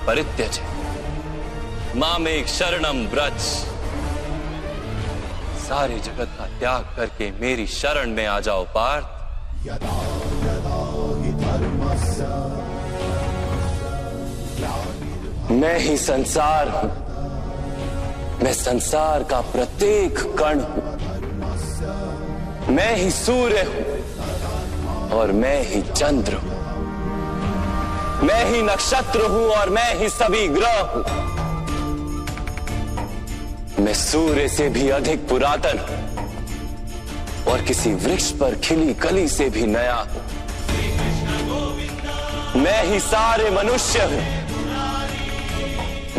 परित्यज मामेक शरणम व्रज। सारे जगत का त्याग करके मेरी शरण में आ जाओ पार्थ। मैं ही संसार हूं, मैं संसार का प्रत्येक कण हूं। मैं ही सूर्य हूं और मैं ही चंद्र हूं। मैं ही नक्षत्र हूं और मैं ही सभी ग्रह हूं। मैं सूर्य से भी अधिक पुरातन हूं और किसी वृक्ष पर खिली कली से भी नया हूं। मैं ही सारे मनुष्य हूं।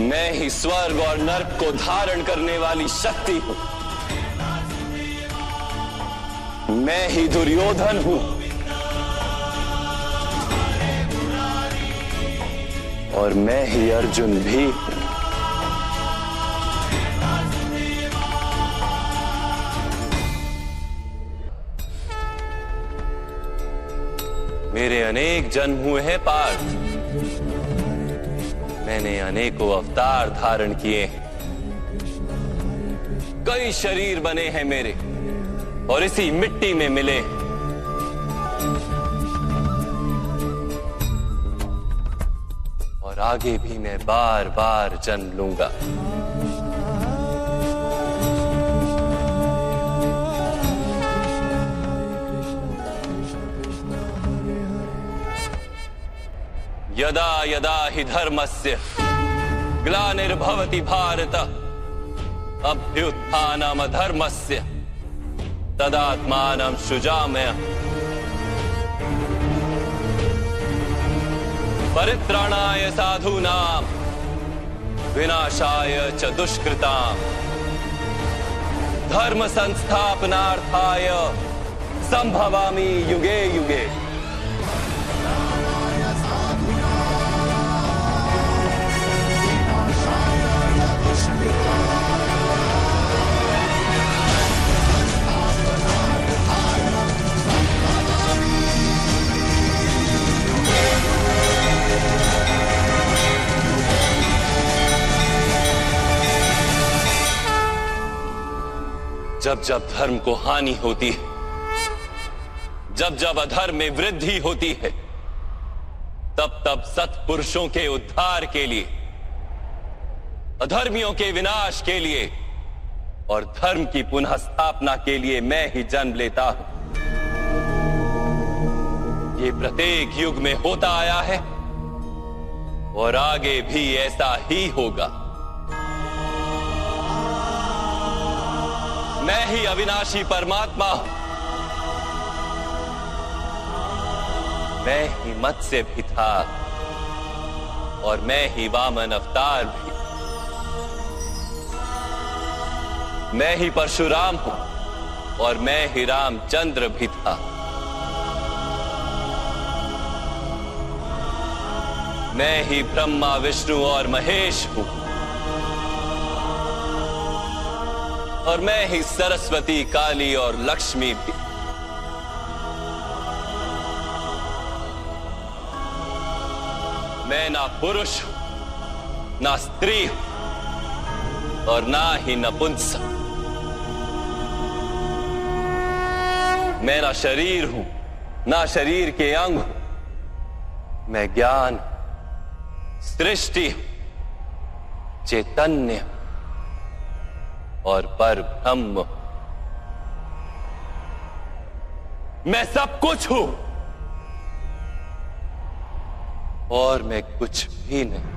मैं ही स्वर्ग और नर्क को धारण करने वाली शक्ति हूं। मैं ही दुर्योधन हूं और मैं ही अर्जुन भी हूं। मेरे अनेक जन्म हुए हैं पार्थ। मैंने अनेकों अवतार धारण किए हैं। कई शरीर बने हैं मेरे और इसी मिट्टी में मिले। और आगे भी मैं बार बार जन्म लूंगा। यदा यदा हि धर्मस्य ग्लानिर्भवति भारत अभ्युत्थानम् अधर्मस्य तदात्मानं सृजाम्यहम्। परित्राणाय साधूनां विनाशाय च दुष्कृतां धर्म संस्थापनार्थाय संभवामि युगे युगे। जब जब धर्म को हानि होती है, जब जब अधर्म में वृद्धि होती है, तब तब सत्पुरुषों के उद्धार के लिए, अधर्मियों के विनाश के लिए और धर्म की पुनः स्थापना के लिए मैं ही जन्म लेता हूं। ये प्रत्येक युग में होता आया है और आगे भी ऐसा ही होगा। मैं ही अविनाशी परमात्मा हूं। मैं ही मत्स्य भी था और मैं ही वामन अवतार भी। मैं ही परशुराम हूं और मैं ही रामचंद्र भी था। मैं ही ब्रह्मा विष्णु और महेश हूं और मैं ही सरस्वती काली और लक्ष्मी भी। मैं ना पुरुष हूं, ना स्त्री हूं और ना ही नपुंसक। मैं ना शरीर हूं, ना शरीर के अंग हूं। मैं ज्ञान, सृष्टि, चैतन्य और पर ब्रह्म। मैं सब कुछ हूं और मैं कुछ भी नहीं।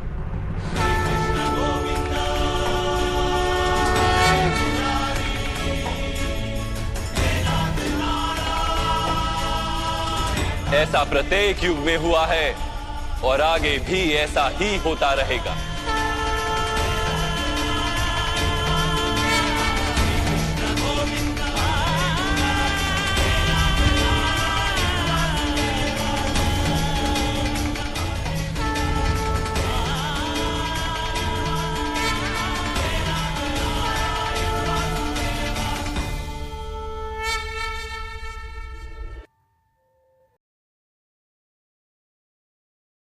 ऐसा प्रत्येक युग में हुआ है और आगे भी ऐसा ही होता रहेगा।